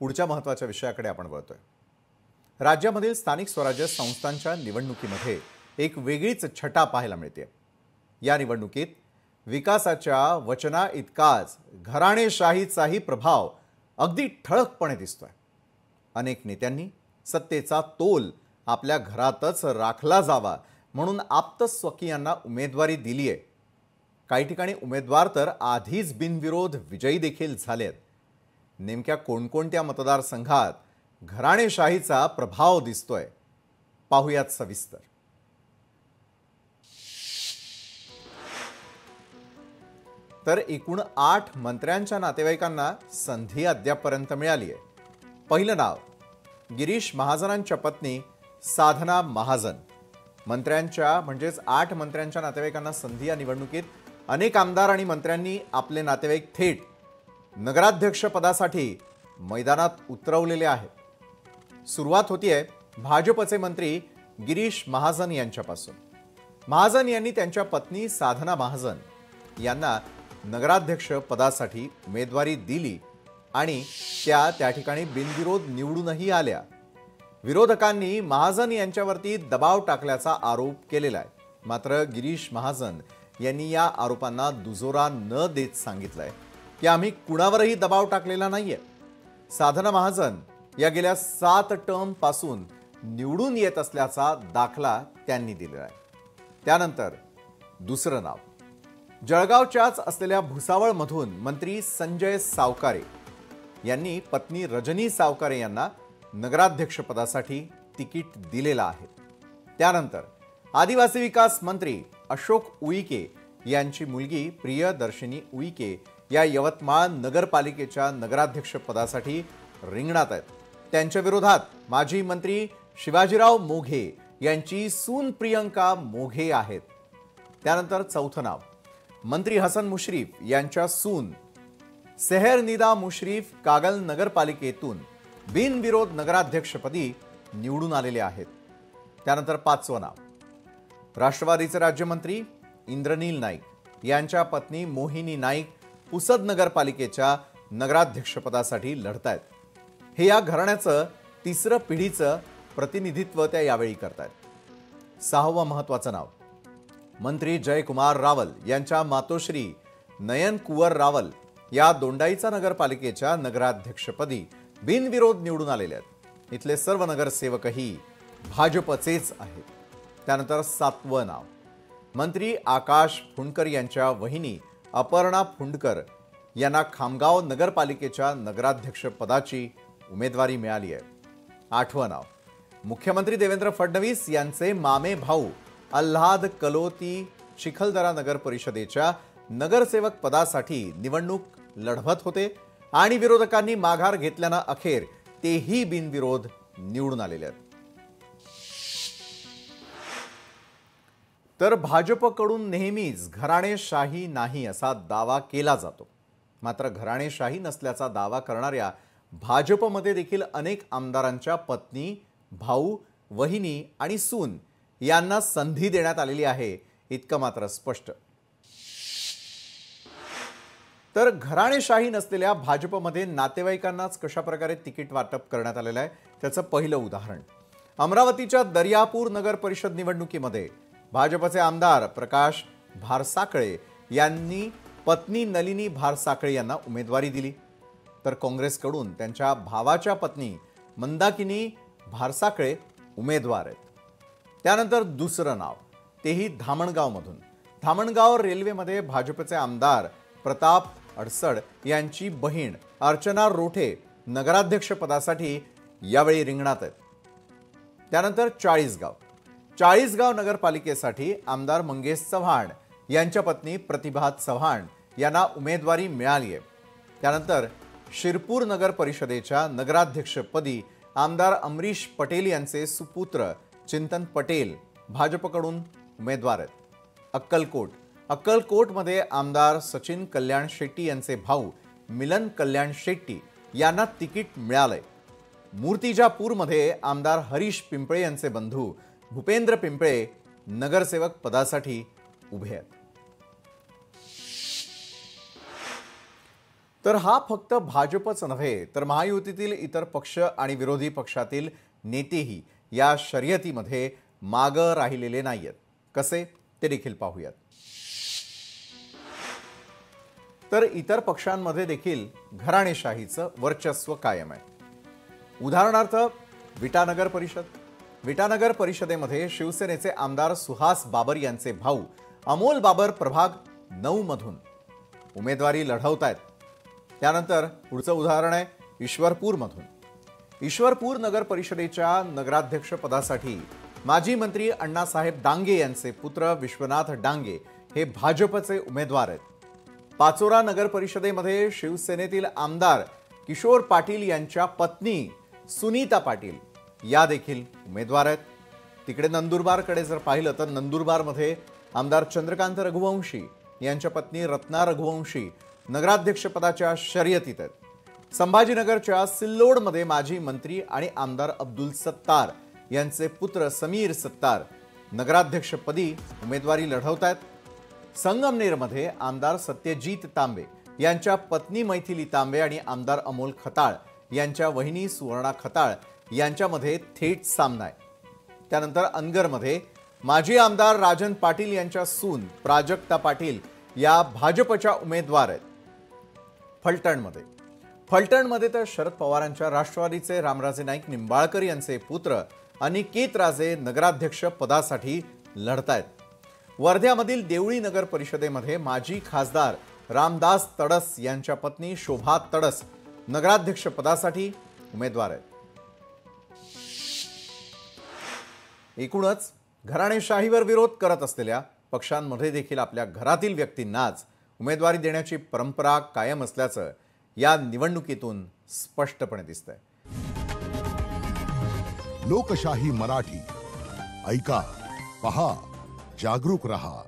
पुढच्या महत्त्वाच्या विषयाकडे आपण वळतोय। राज्यामधील स्थानिक स्वराज्य संस्थांच्या निवडणुकीमध्ये एक वेगळीच छटा पाहायला मिळते। या निवडणुकीत विकासाच्या वचना इतकाच घराणेशाहीचाही प्रभाव अगदी ठळकपणे दिसतोय। अनेक नेत्यांनी सत्तेचा तोल आपल्या घरातच राखला जावा म्हणून आप्तस्वकीयांना उमेदवारी दिली आहे। काही ठिकाणी उमेदवार तर आधीच बिनविरोध विजयी देखील झालेत। नेमक्या कोणकोणत्या मतदारसंघात घराणेशाहीचा प्रभाव दिसतोय पाहूयात सविस्तर। तर एकूण 8 मंत्र्यांच्या नातेवाईकांना संधी अद्यापपर्यंत मिळाली आहे। पहिलं नाव गिरीश महाजनांच्या पत्नी साधना महाजन। मंत्र्यांच्या म्हणजेच 8 मंत्र्यांच्या नातेवाईकांना संधी या निवडणुकीत अनेक आमदार आणि मंत्र्यांनी आपले नातेवाईक थेट नगराध्यक्ष पदासाठी मैदानात उतरवलेले आहेत। सुरुवात होतीये भाजपचे मंत्री गिरीश महाजन यांच्यापासून। महाजन यांनी त्यांच्या पत्नी साधना महाजन यांना नगराध्यक्ष पदासाठी उमेदवारी दिली आणि त्या ठिकाणी बिनविरोध निवडूनही आल्या। विरोधकांनी महाजन यांच्यावरती दबाव टाकल्याचा आरोप केलेला आहे। मात्र गिरीश महाजन यांनी या आरोपांना दुजोरा न देत सांगितलंय की आम्ही कुणावरही दबाव टाकलेला नाहीये। साधना महाजन या गेल्या 7 टर्म पासून निवडून येत असल्याचा दाखला त्यांनी दिलेला आहे। त्यानंतर दुसरं नाव जळगावच्याच असलेल्या भुसावळमधून मंत्री संजय सावकारे यांनी पत्नी रजनी सावकारे यांना नगराध्यक्ष पदासाठी तिकीट दिलेलं आहे। त्यानंतर आदिवासी विकास मंत्री अशोक उईके यांची मुलगी प्रियदर्शिनी उईके या यवतमाळ नगरपालिकेच्या नगराध्यक्ष पदासाठी रिंगणात आहेत। त्यांच्या विरोधात माजी मंत्री शिवाजीराव मोघे यांची सून प्रियंका मोघे आहेत। त्यानंतर चौथं नाव मंत्री हसन मुश्रीफ यांच्या सून सेहरनिदा मुश्रीफ कागल नगरपालिकेतून बिनविरोध नगराध्यक्षपदी निवडून आलेले आहेत। त्यानंतर 5वं नाव राष्ट्रवादीचे राज्यमंत्री इंद्रनील नाईक यांच्या पत्नी मोहिनी नाईक पुसद नगरपालिकेच्या नगराध्यक्षपदासाठी लढतायत। हे या घराण्याचं तिसरं पिढीचं प्रतिनिधित्व त्या यावेळी करतायत। 6वं महत्त्वाचं नाव मंत्री जयकुमार रावल यांच्या मातोश्री नयन कुवर रावल या दोंडाईचा नगरपालिकेच्या नगराध्यक्षपदी बिनविरोध निवडून आलेले आहेत। इथले सर्व नगरसेवकही भाजपचेच आहेत। त्यानंतर 7वं नाव मंत्री आकाश फुंडकर यांच्या वहिनी अपर्णा फुंडकर यांना खामगाव नगरपालिकेच्या नगराध्यक्ष पदाची उमेदवारी मिळाली आहे। 8वं नाव मुख्यमंत्री देवेंद्र फडणवीस यांचे मामे भाऊ अल्हाद कलोती चिखलदरा नगर परिषदेच्या नगरसेवक पदासाठी निवडणूक लढवत होते आणि विरोधकांनी माघार घेतल्यानं अखेर तेही बिनविरोध निवडून आलेले आहेत। तर भाजपकडून नेहमीच घराणेशाही नाही असा दावा केला जातो। मात्र घराणेशाही नसल्याचा दावा करणाऱ्या भाजपमध्ये देखील अनेक आमदारांच्या पत्नी, भाऊ, वहिनी आणि सून यांना संधी देण्यात आलेली आहे इतकं मात्र स्पष्ट। तर घराणेशाही नसलेल्या भाजपमध्ये नातेवाईकांनाच कशा प्रकारे तिकीट वाटप करण्यात आलेलं आहे त्याचं पहिलं उदाहरण अमरावतीच्या दर्यापूर नगर परिषद निवडणुकीमध्ये भाजपचे आमदार प्रकाश भारसाकळे यांनी पत्नी नलिनी भारसाकळे यांना उमेदवारी दिली। तर काँग्रेसकडून त्यांच्या भावाच्या पत्नी मंदाकिनी भारसाकळे उमेदवार आहेत। त्यानंतर दुसरं नाव तेही धामणगावमधून धामणगाव रेल्वेमध्ये भाजपचे आमदार प्रताप अडसड यांची बहीण अर्चना रोठे नगराध्यक्ष पदासाठी यावेळी रिंगणात आहेत। त्यानंतर चाळीसगाव नगरपालिकेसाठी आमदार मंगेश चव्हाण यांच्या पत्नी प्रतिभा चव्हाण यांना उमेदवारी मिळाली आहे। त्यानंतर शिरपूर नगर परिषदेच्या नगराध्यक्षपदी आमदार अमरीश पटेल यांचे सुपुत्र चिंतन पटेल भाजपकडून उमेदवार आहेत। अक्कलकोटमध्ये आमदार सचिन कल्याण शेट्टी यांचे भाऊ मिलन कल्याण शेट्टी यांना तिकीट मिळालंय। मूर्तिजापूरमध्ये आमदार हरीश पिंपळे यांचे बंधू भूपेंद्र पिंपळे नगरसेवक पदासाठी उभे आहेत। तर हा फक्त भाजपच नव्हे तर महायुतीतील इतर पक्ष आणि विरोधी पक्षातील नेतेही या शर्यतीमध्ये मागं राहिलेले नाहीयेत. कसे ते देखील पाहूयात. तर इतर पक्षांमध्ये देखील घराणेशाहीचं वर्चस्व कायम आहे. उदाहरणार्थ विटानगर परिषदेमध्ये शिवसेनेचे आमदार सुहास बाबर यांचे भाऊ अमोल बाबर प्रभाग 9 मधून उमेदवारी लढवतायत. त्यानंतर पुढचं उदाहरण आहे ईश्वरपूर नगर परिषदेच्या नगराध्यक्ष पदासाठी माजी मंत्री अण्णासाहेब डांगे यांचे पुत्र विश्वनाथ डांगे हे भाजपचे उमेदवार आहेत. पाचोरा नगर परिषदेमध्ये शिवसेनेतील आमदार किशोर पाटील यांच्या पत्नी सुनीता पाटील या देखील उमेदवार आहेत. तिकडे नंदुरबारकडे जर पाहिलं तर नंदुरबारमध्ये आमदार चंद्रकांत रघुवंशी यांच्या पत्नी रत्ना रघुवंशी नगराध्यक्षपदाच्या शर्यतीत आहेत. संभाजीनगरच्या सिल्लोडमध्ये माजी मंत्री आणि आमदार अब्दुल सत्तार यांचे पुत्र समीर सत्तार नगराध्यक्षपदी उमेदवारी लढवत आहेत. संगमनेरमध्ये आमदार सत्यजित तांबे यांच्या पत्नी मैथिली तांबे आणि आमदार अमोल खताळ यांच्या वहिनी सुवर्णा खताळ यांच्यामध्ये थेट सामना आहे. त्यानंतर अनगरमध्ये माजी आमदार राजन पाटील यांच्या सून प्राजक्ता पाटील या भाजपच्या उमेदवार आहेत. फलटणमध्ये तर शरद पवारांच्या राष्ट्रवादीचे रामराजे नाईक निंबाळकर यांचे पुत्र अनिकेत राजे नगराध्यक्ष पदासाठी लढतायत. वर्ध्यामधील देवळी नगर परिषदेमध्ये माजी खासदार रामदास तडस यांच्या पत्नी शोभा तडस नगराध्यक्ष पदासाठी उमेदवार आहेत. एकूणच घराणेशाहीवर विरोध करत असलेल्या पक्षांमध्ये देखील आपल्या घरातील व्यक्तींनाच उमेदवारी देण्याची परंपरा कायम असल्याचं या निवडणुकीतून स्पष्टपणे दिसतंय. लोकशाही मराठी ऐका, पहा, जागरूक रहा.